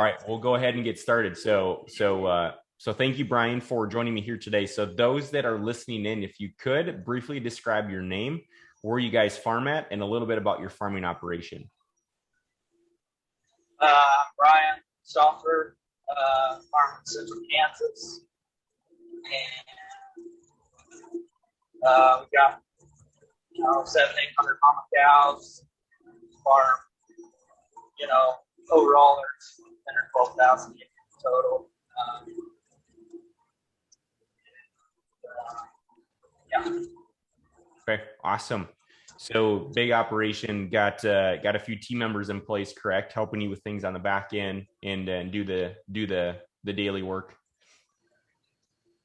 All right, we'll go ahead and get started. So thank you, Brian, for joining me here today. So those that are listening in, if you could briefly describe your name, where you guys farm at, and a little bit about your farming operation. Brian Stauffer, farm in Central Kansas, and we got 700-800 mama cows. Farm, overall there's 10 or 12,000 acres total. Okay, awesome. So big operation, got a few team members in place, correct? Helping you with things on the back end and do the daily work.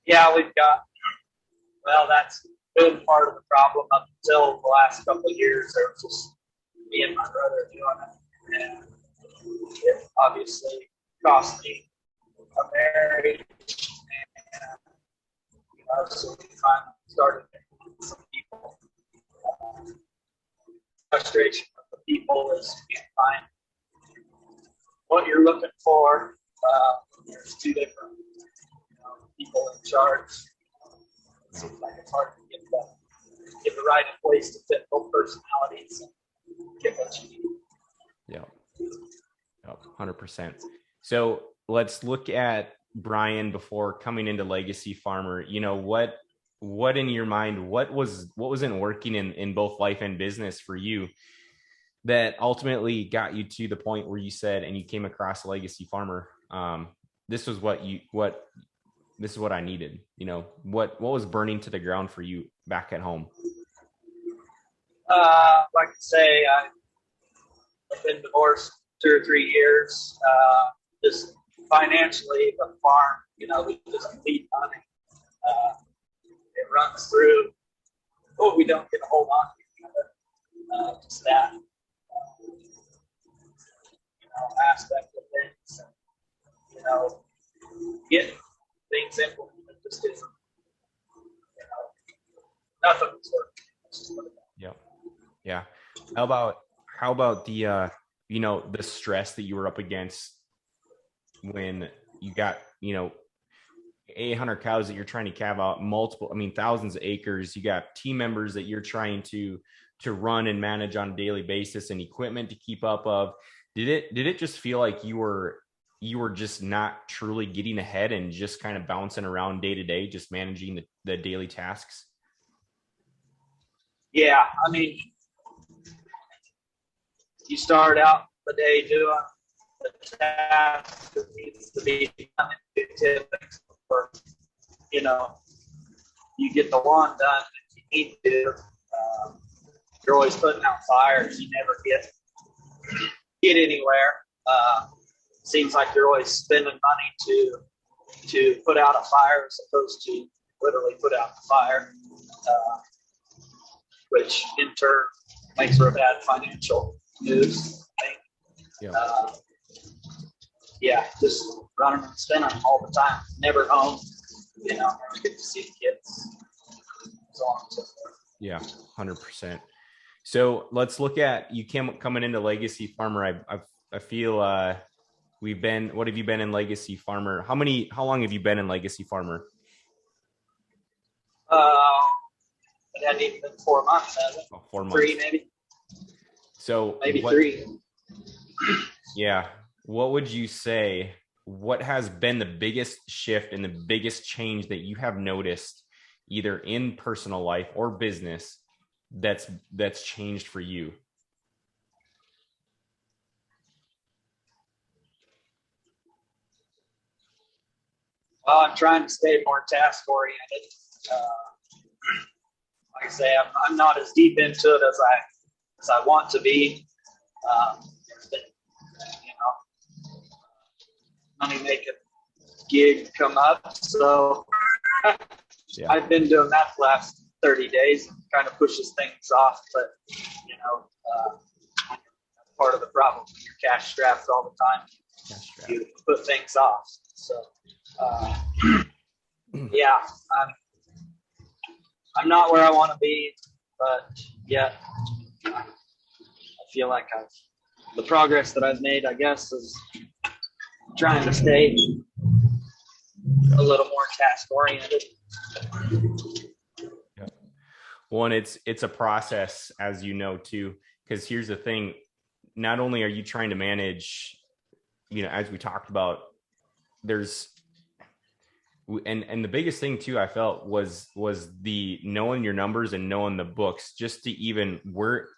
Yeah, that's been part of the problem up until the last couple of years. There was just me and my brother doing it, and it obviously cost me a marriage. And, so we finally started with some people. Frustration of the people is you can't find what you're looking for. There's two different people in charge. It seems like it's hard to get the right place to fit both personalities and get what you need. Yeah, 100%. So let's look at Brian before coming into Legacy Farmer. What in your mind, what wasn't working in both life and business for you that ultimately got you to the point where you said, and you came across Legacy Farmer, this is what I needed. What was burning to the ground for you back at home? Like I say, I've been divorced 2 or 3 years. Just financially, the farm, we just need money. It runs through. We don't get a hold on to each other. Just that, aspect of things. And, getting things implemented just isn't. Nothing was working. Yeah. How about the the stress that you were up against when you got 800 cows that you're trying to calve out, thousands of acres. You got team members that you're trying to run and manage on a daily basis, and equipment to keep up of. Did it just feel like you were just not truly getting ahead and just kind of bouncing around day to day, just managing the daily tasks? Yeah, you start out the day doing the task that needs to be done in activities. You get the one done that you need to. You're always putting out fires. You never get anywhere. Seems like you're always spending money to put out a fire as opposed to literally put out the fire, which in turn makes for a bad financial news. Just running and spinning all the time. Never home. Never get to see the kids. So on and so forth. Yeah, 100%. So let's look at you coming into Legacy Farmer. I feel what have you been in Legacy Farmer? How long have you been in Legacy Farmer? It hadn't even been 4 months, has it? 4 months. 3 maybe. So maybe 3. Yeah. What would you say? What has been the biggest shift and the biggest change that you have noticed, either in personal life or business, that's changed for you? Well, I'm trying to stay more task oriented. Like I say, I'm not as deep into it as I want to be. Money making gig come up, so yeah. I've been doing that the last 30 days and kind of pushes things off, but part of the problem. You're cash strapped all the time. You put things off. So yeah, I'm not where I want to be, but yet I feel like the progress that I've made, I guess, is trying to stay a little more task oriented. Yeah. Well, and it's a process, as you know, too, because here's the thing. Not only are you trying to manage, as we talked about, there's and the biggest thing too I felt was the knowing your numbers and knowing the books, just to even where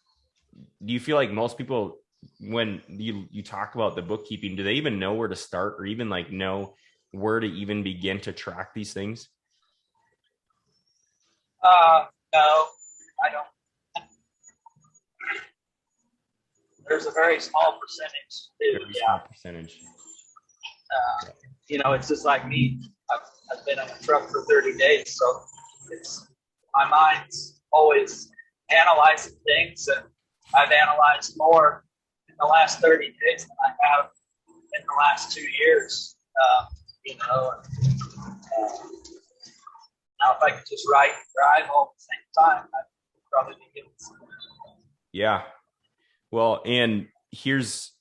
do you feel like most people, when you talk about the bookkeeping, do they even know where to start, or even like know where to even begin to track these things? No, I don't. There's a very small percentage too. Very small percentage. It's just like me. I've been on a truck for 30 days, so my mind's always analyzing things, and I've analyzed more in the last 30 days than I have in the last 2 years. Now if I could just write and drive all at the same time, I'd probably be getting some. Yeah. Well, and here's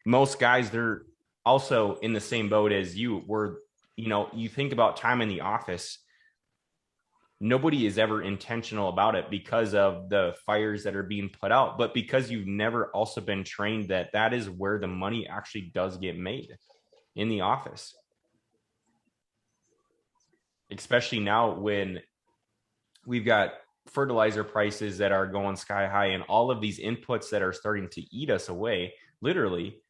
most guys, they're also in the same boat as you, where, you think about time in the office. Nobody is ever intentional about it because of the fires that are being put out, but because you've never also been trained that is where the money actually does get made, in the office. Especially now when we've got fertilizer prices that are going sky high and all of these inputs that are starting to eat us away, literally.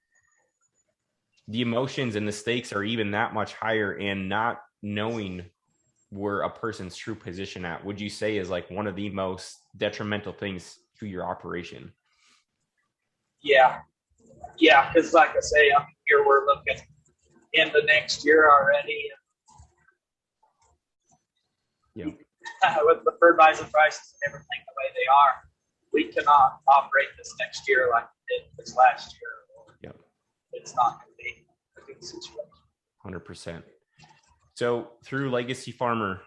The emotions and the stakes are even that much higher, and not knowing where a person's true position at, would you say, is like one of the most detrimental things to your operation? Yeah, because like I say, I'm here, we're looking in the next year already. Yeah. With the fertilizer prices and everything the way they are, we cannot operate this next year like we did this last year. Yep. It's not going to be a good situation. 100%. So through Legacy Farmer,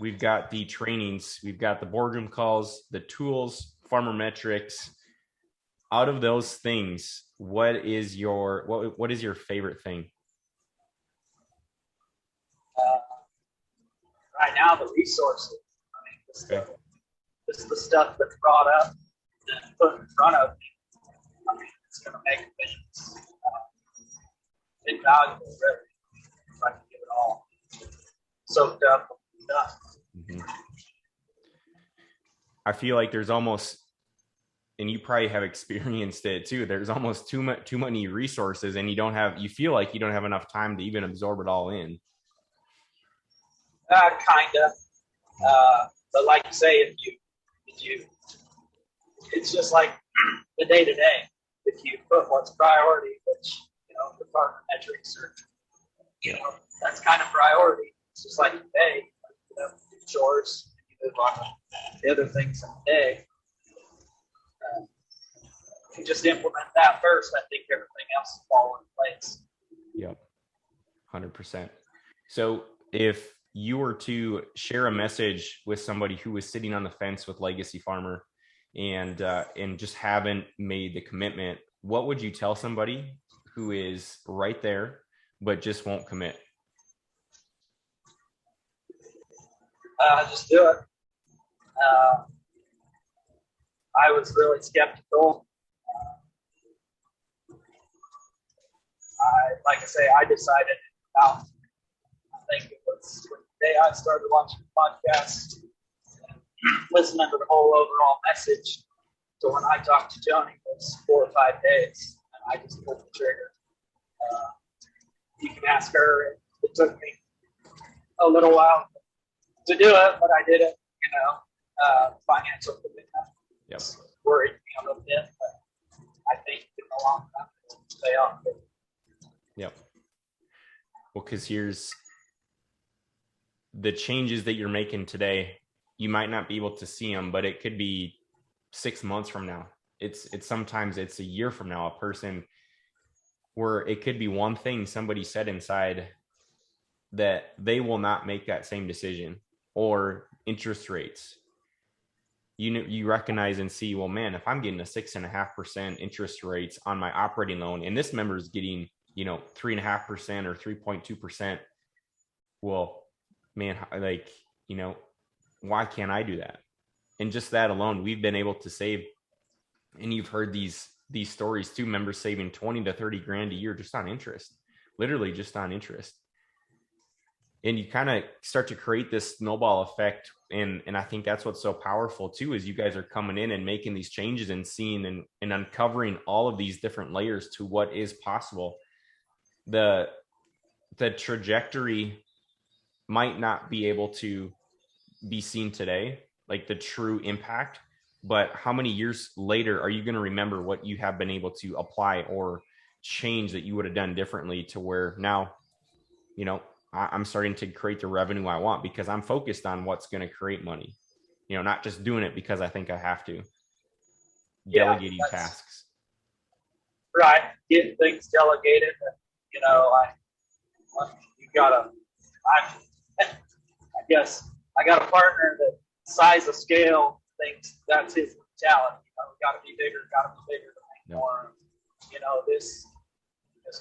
we've got the trainings, we've got the boardroom calls, the tools, farmer metrics. Out of those things, what is your favorite thing? Right now, the resources. This is the stuff that's brought up and put in front of me. It's going to make things invaluable, really, if I can get it all soaked up and done. Mm-hmm. I feel like there's almost, and you probably have experienced it too, there's almost too many resources, and you feel like you don't have enough time to even absorb it all in. Kind of. But like you say, if you, it's just like the day to day. If you put what's priority, which, the partner metrics are, that's kind of priority. It's just like today, chores, you move on to the other things in the day. If you just implement that first, I think everything else will fall in place. Yep. 100%. So if you were to share a message with somebody who was sitting on the fence with Legacy Farmer and just haven't made the commitment, what would you tell somebody who is right there but just won't commit? Just do it. I was really skeptical. Like I say, I decided about, I think it was the day I started watching the podcast, listening to the whole overall message. So when I talked to Johnny, it was 4 or 5 days, and I just pulled the trigger. You can ask her. It took me a little while to do it, but I did it. Financial commitment. Yep. Worried me a little bit, but I think in the long run it'll pay off. Yep. Well, because here's the changes that you're making today. You might not be able to see them, but it could be 6 months from now. It's sometimes it's a year from now, a person where it could be one thing somebody said inside that they will not make that same decision, or interest rates. You recognize and see, well, man, if I'm getting a 6.5% interest rates on my operating loan, and this member is getting, 3.5% or 3.2%. Well, man, like, why can't I do that? And just that alone, we've been able to save, and you've heard these stories too, members saving 20 to 30 grand a year just on interest, literally just on interest. And you kind of start to create this snowball effect. And I think that's what's so powerful too, is you guys are coming in and making these changes and seeing and uncovering all of these different layers to what is possible. The trajectory might not be able to be seen today, like the true impact, but how many years later are you going to remember what you have been able to apply or change that you would have done differently, to where now, I'm starting to create the revenue I want because I'm focused on what's going to create money, not just doing it because I think I have to. Delegating tasks. Right. Getting things delegated. I guess I got a partner that size of scale thinks that's his mentality. Got to be bigger to make more. This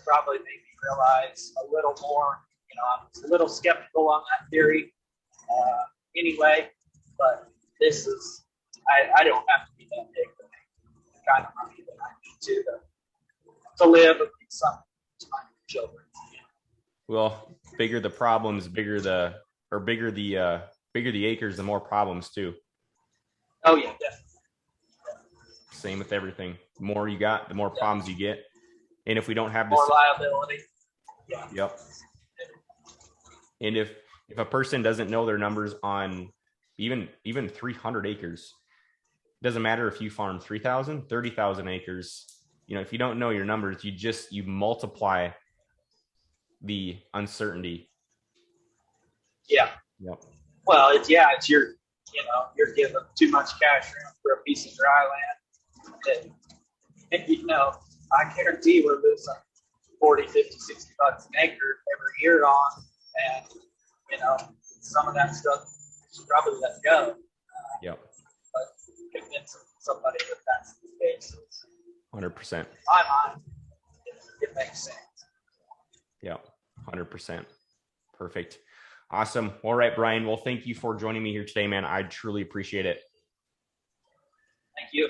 probably made me realize a little more. I'm a little skeptical on that theory anyway, but this is, I don't have to be that big to make the kind of money that I need to live and be something to my children. Well, bigger the problems, bigger the acres, the more problems too. Oh yeah, definitely. Same with everything. The more you got, the more problems you get. And if we don't have more liability. Yeah. Yep. And if a person doesn't know their numbers on even 300 acres, doesn't matter if you farm 3,000, 30,000 acres, if you don't know your numbers, you multiply the uncertainty. Yeah. Yep. Well, it's you're giving too much cash room for a piece of dry land. I guarantee we're losing 40, 50, 60 bucks an acre every year on, and some of that stuff should probably let go. Yep. But convincing somebody that that's the case is 100%. In my mind, it makes sense. Yeah, 100%. Perfect. Awesome. All right, Brian. Well, thank you for joining me here today, man. I truly appreciate it. Thank you.